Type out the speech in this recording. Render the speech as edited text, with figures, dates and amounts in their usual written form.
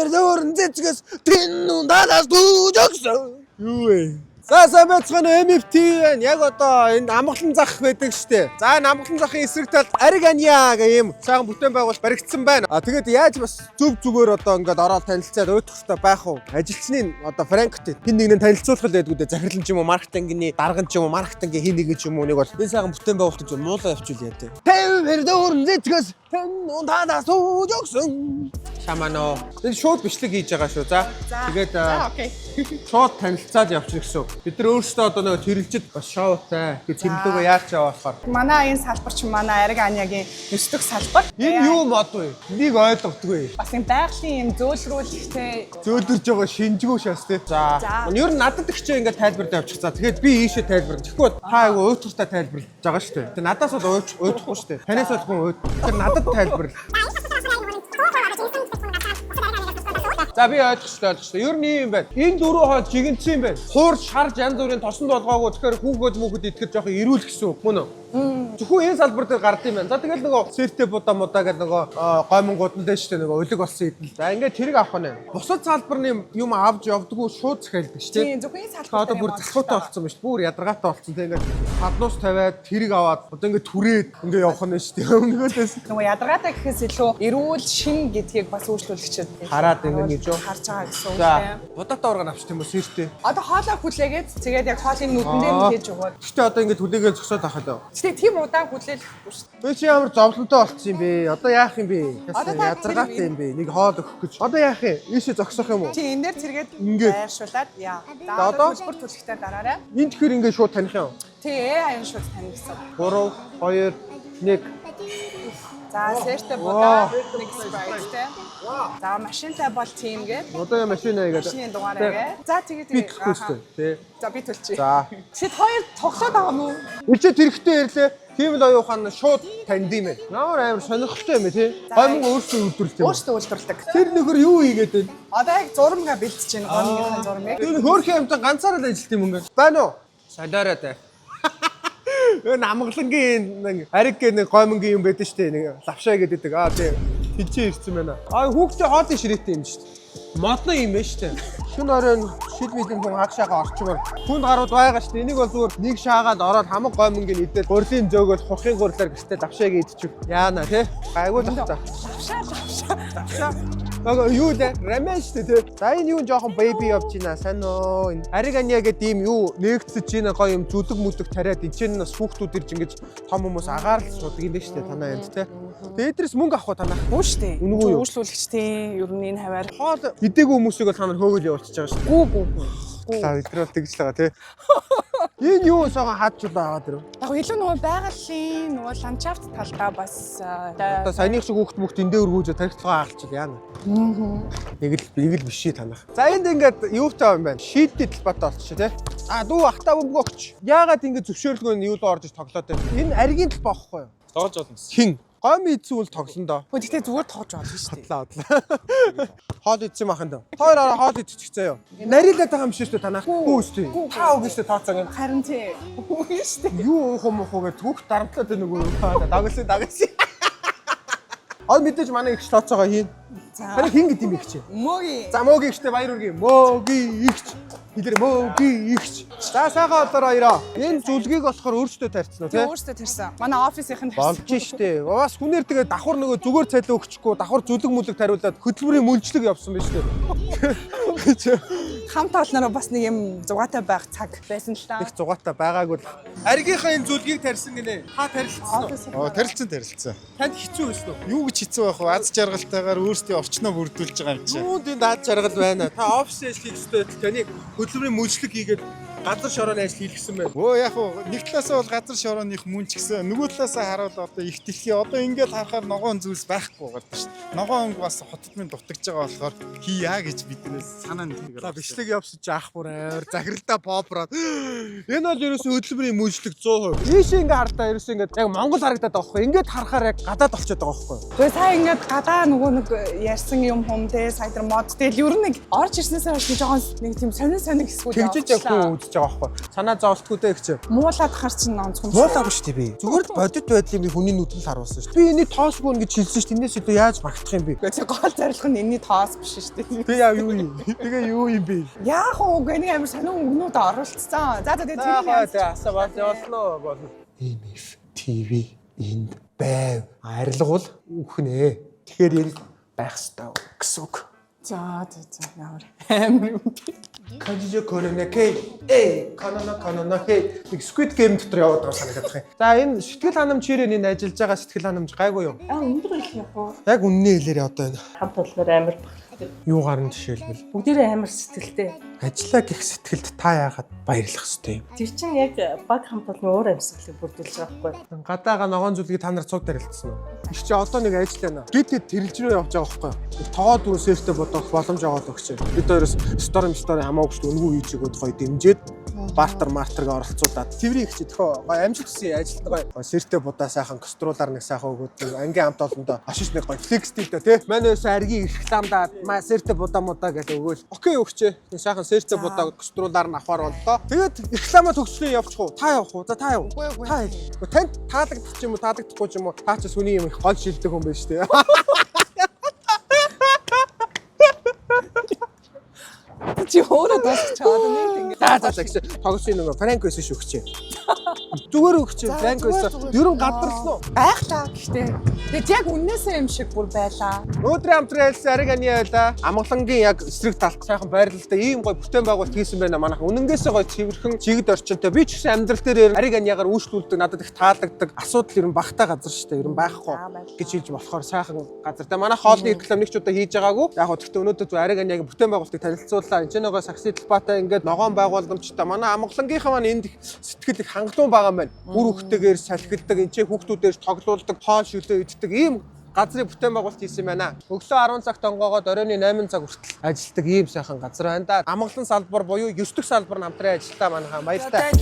Төвөрдөрн зэцгэс тэн ундаас дүүжсэн. Юу вэ? За сайн байцгаана MFT яг одоо энэ амгалан зах байдаг штэ. За энэ амгалан захын эсрэг талд Аригания гэх юм сайхан бүтээн байгуулалт баригдсан байна. Тэгээд яаж бас зүгээр одоо ингээд ороод танилцаад өөдөхтэй байх уу? Ажилчны одоо Франкт хин нэгнээ танилцуулах л байдгүй дээ. Захирлан ч юм уу, маркетингийн дарган ч юм уу, маркетингийн хин нэг ч юм уу нэг бол энэ сайхан бүтээн байгуулалт зөв муулаа явуулъя тий. Төвөрдөрн зэцгэс тэн ундаас дүүжсэн. Шамано. Энэ шууд бичлэг хийж байгаа шүү. За. Тэгээд окей. Шууд танилцаад явчих гэсэн. Бид нар өөрсдөө одоо нэг тэрэлжид бас шоутай. Тэгээд тэмлэгөө яаж яваа болохоор. Манай энэ салбар чинь манай Аригааниагийн 9 дахь салбар. Энэ юу мод вэ? Энийг ойлгохдгүй. Бас юм байгалийн юм зөөлрүүлэлттэй зөөлдөрж байгаа шинжгүй шээс тий. За. Ер нь надад их ч ингээд тайлбард явчих. За тэгээд би ийшээ тайлбарлах. Тэгэхгүй та айгу уйдгартай тайлбарлаж байгаа шүү дээ. Тэгээд надаас бол уйдахгүй шүү дээ. Танаас бол хүн уйд. Тэр надад тайлбарлах. За би ойлгочихлоо. Ер нь юм байна. Энэ дөрөв хоо жигэнцсэн юм байна. Хуур шарж янз бүрийн тосонд болгоогүй тэгэхээр хүүхэд мөхөд итгэж жоох ирүүл гэсэн үг мөн үү? Зөвхөн энэ салбар дээр гард юм байна. За тэгэл нөгөө сэртэ будаа мудаа гэдэг нөгөө гоймонгууд нь дээ шүү дээ нөгөө өлөг болсон идэл. За ингээд тэрийг авах нь. Бусад салбарны юм авч явдггүй шууд захиалдаг шүү дээ. Тийм зөвхөн энэ салбар. Одоо бүр залхуутай болсон байна шүү. Бүр ядаргаатай болсон. Тэг ингээд хаднуус тавиад тэрийг аваад одоо ингээд түрээд ингээд явах нь шүү дээ. Өнгөөдөөс нөгөө ядаргаатай гэхээс илүү эрүүл шин гэдгийг бас үйлчлүүлэгчэд хараад ингээд гэж харж байгаа гэсэн үг тийм. тийм. Будаатай урган авчих юм уу сэртэ. Одоо хоолоо хүлээгээд тэгээд яг хоолын нүдэндээ нь хийж өгөөд. Гэхдээ одоо ингээд хүлээгээд зөксөд авах даа. Гэтэ тийм удаан хүлээлэхгүй шүү дээ. Би чи ямар зовлонтой болчихсон юм бэ? Одоо яах юм бэ? Одоо та ядаргаатай юм бэ? Нэг хоол өгөх гэж. Одоо яах юм? Ийшээ зогсох юм уу? Чи энэ дээр зэрэгэд Ингээд. байршуулад яа. За, одоо? төлбөр төлөхтэй дараарай. Энд тэгэхээр ингээд шууд таних юм. Тий, аян шууд тань гэсэн. 3 2 1 За, сэртэ будаа нэг спрайттэй. За, машинтай бол тийм гээд. Одоо машин аягаад. Машины дугаараа. За, тэгээд Би төлөхөөстэй тий. За, би төлчих. За. Тэд хоёр тоглоод байгаа мó? Үлчээ тэрхтээ ирлээ. Тийм л оюухан шууд танд юм ээ. Ямар сонирхолтой юм бэ тий? Гомн өөрсдөө үйлдвэрлэдэг. Өөрсдөө үйлдвэрлэдэг. Тэр нөхөр юу хийгээд байна? Одоо яг зурмгаа бэлдэж байна. Гомныхын зурмыг. Тэр хөөрхөн юмтай ганцаараа л ажилт юм ингээд. Байна уу? Солиороо та. Энэ амгалангийн ариг гэх нэг гомонгийн юм байдаг шүү дээ. Нэг лавшаа гэдэг. Тийм. Тэлчээ ирсэн байна. Хүүхдээ хоолын ширээтэй юм шүү дээ. Модны юм байна шүү дээ. Шүн оройн шид мэдэн хүн хагшаага орчмоор хүнд гарууд байгаа шүү дээ. Энийг бол зүгээр нэг шаагаад ороод хамаг гомонгийн идээд гурлийн зөөгөл хурхын гурлаар гэртээ давшаага идчих. Яана тий. Гайгүй л та. Давшаа. Юу лээ? Рамеш тий. За энэ юу жоохон бэби явж байна. Сайн уу? Аригания гэдэг ийм юу нэгцэж байна гоё юм зүлэг мүлэг тариад энэ чинь бас хүүхдүүд ирж ингэж том хүмүүс агаар л суудаг юм байна шүү дээ танаа энд тий. Тэгээ эдрээс мөнгө авах уу танаа? Үгүй шүү дээ. Үгүй юу? Үйлчлүүлэгчдийн ер нь энэ хаваар Хоол идээгүй хүмүүсийг бол та нар хөөгөл явуулчихж байгаа шүү дээ. гүү. За эдгээр бол тэгж л байгаа тий. Энэ юу сагаа хаач байгаа дэр. Яг илүү нөгөө байгалийн нөгөө ландшафт талдаа бас Одоо саяных шиг хүүхд мөхт эндээ өргөөж тархицгаа хаалчил яана. Нэг л биш ший танах. За энд ингээд юутай юм байна? Шийдэл талбайтай болчих тий. Дүү ахтаа бөмбөг өгч. Яагаад ингэж зөвшөөрлгөө нь юу л орж тоглоод байна? Энэ аригийн талбай байхгүй юу? Тоглож болно. Хин. Гом идсэн үл тоглоно доо. Гэхдээ зүгээр тоож болно шүү дээ. Хотлаа. Хоол идсэн маханд. Хоёр араа хоол идчих заяа. Нарилаад байгаа юм шиг шүү дээ танах. Хүү шүү дээ. Таа үг шүү дээ тооцоо. Харин тий. Үгүй шүү дээ. Юу ухам ухуугээ түүх дарамтлаад байна нөгөө. Дагсан. Мэдээж манай ихч тооцоогоо хийн. Харин хин гэдэг юм ихч. Мөгийн. За мөгийн ихтэй баяр үргээ. Мөгийн ихч. Хэлэр мөгийн ихч. За сайхан болоор хоёроо. Энэ зүлгийг болохоор өөртөө тарьцсан уу Тий, тий? өөртөө тарьсан. Манай офисийнх нь Болж штэ. Бас хүнээр тэгээ давхар нөгөө зүгээр цайлаа өгчихгүй давхар зүлэг мүлэг тариулаад хөдөлмөрийн мөлжлөг явсан байна штэ. хамт олнороо бас нэг юм зугаатай байх цаг байсан л та. Их зугаатай байгаагүй л. Аригийнхаа энэ зүлгийг тарьсан гинэ. Та тарилцсан уу? Тарилцсан. Танд хэцүү байсан уу? Юу гэж хэцүү байх вэ? Аз жаргалтайгаар өөрсдийн орчноо бүрдүүлж байгаа юм чи. Юунд энэ даад жаргал байна. Та офис ажил хийхдээ таны хөдөлмөрийн мөлжлөг хийгээд газар шорооны ажил хийлгэсэн байна. Өө яг уу нэг талаасаа бол газар шорооных мөн ч гэсэн нөгөө талаасаа харуул одоо их дэлхий одоо ингээд харахаар ногоон зүйлс байхгүй байгаа шүү дээ. Ногоон бас хотодмын дутагдж байгаа болохоор хийя гэж биднээс санаа нэг. За бичлэг явсан чи ах бүр амар захиралтай попроод. Энэ бол ерөөсөө хөдөлмөрийн мөлжлөг 100%. Ийшээ ингээ хардаа ерөөсөө ингээ яг Монгол харагдаад байгаа байхгүй. Ингээд харахаар яг гадаад болчиход байгаа байхгүй. Тэгээ сая ингээд гадаа нөгөө нэг ярьсан юм хүм те сайдар мод тэгэл ер нь нэг орж ирснээсээ хойш жоохон нэг тийм сонин хэсгүүд тэгжиж яг хүн бодож байгаа байхгүй. Санаа зовлтгүй дээ гэж. Муулаад хар чинь онцгой. Муулаагүй шүү дээ би. Зүгээр л бодит байдлыг би хүний нүдэл харуулсан шүү дээ. Би энэний тоосгүй гэж хэлсэн шүү дээ. Энэс илүү яаж багтах юм бэ? Гэхдээ гол зорилго нь энэний тоос биш шүү дээ. Би яа юу юм? Тэгээ юу юм бэ? Яах вэ? Нэг амар сонин өгнүүд оруулцсан. За тэгээ тэгээ асаа бод явуулнаа. MF TV энд байв. Арилгуул үхнэ. Тэгэхээр ярил байх ёстой гэсэн үг. За ямар амар юм бэ? Кажижо корона кей. Канана хей. Squid Game дотор яваад байгаа санагдах юм. За энэ сэтгэл ханамжээр энэ ажиллаж байгаа сэтгэл ханамж гайгүй юу? Өндөр их яг уу. Яг үннээ хэлээрээ одоо энэ Хамт олноор амар юу гарна жишээлбэл. бүгдээрээ амар сэтгэлтэй. Ажиллаа гих сэтгэлд та яагаад баярлах ёстой юм? Тэр чинь яг баг хамт олны уур амьсгалыг бүрдүүлж байгаа байхгүй. Гадаагаа ногоон зүйлийг та нар цуг тарилдсан уу? Их чи одоо нэг ажил байна. Гид тэрэлж рүү явж байгаа байхгүй юу? Тоогоо дөрөв сэртэ бодох боломж байгаа л өгч. Бид хоёроос стори хамаагүй шүү өнгөө хийж өгöd гоё дэмжиж бартерг оролцуулаад цэврийн их чи төхөө гоё амжилт хүсье ажилт гоё сэртэ будаа сайхан коструулаар нэг сайхан өгөөд ангийн хамт олондоо ашиж нэг гоё флекстэй тий. Манайс аргийн рекламдаа сэртэ будаа гэдэг өгөөл. Окей өгчээ. Сайхан сэртэ будаа коструулаар нь авахар боллоо. Тэгээд реклама төгсгөө явчих уу? Та явах уу? За та яв. Та. Танд таалагдчих юм уу? Таалагдахгүй юм уу? Та ч сүний юм их гол шилдэг хүн байна шүү дээ. Чи өөрөө дуусч чаад нэг ингэ. За гэсэн тогсоо нэг франк байсан шүү өгчээ. Зүгээр өгчээ франк байсан. Ер нь гадарлсан уу? Байх та гэхдээ. Тэгээд яг үннээсээ юм шиг бүр байлаа. Өдрийн амтралс ариг ани байла. Амгалангийн яг эсрэг талх сайхан байрлалтай ийм гоё бүтээн байгуулалт хийсэн байна манайхан. Үнэнгээсээ гоё цэвэрхэн жигд орчинтой. Би ч гэсэн амьдрал дээр ариг аниагаар үйлчлүүлдэг надад их таалагддаг. Асуудал ер нь багтаа газар шүү дээ. Ер нь байхгүй гэж хэлж болохоор сайхан газар. Тэгээ манай хоолны реклам нэг ч удаа хийж байгаагүй. Яг гэхдээ өнөөдөр зөв ариг аниагийн бүтээн байгуулалтыг танилцууллаа. Энд нөгөө сакси талбайтай ингээд ногоон байгууламжтай манай амгалангийнхаа маань энд сэтгэл их хангалуун байгаа юм байна. Үр хөхтэйгээр салхилдаг, энэ ч хүүхдүүдээр тоглоулдаг, хоол шүлээ иддэг ийм газрын бүтээн байгуулалт хийсэн байна. Өглөө 10 цагт онгоогоод оройн 8 цаг хүртэл ажилладаг ийм сайхан газар байна да. Амгалан салбар буюу 9 дэх салбар нь хамтран ажилладаг манайхаа баяртай.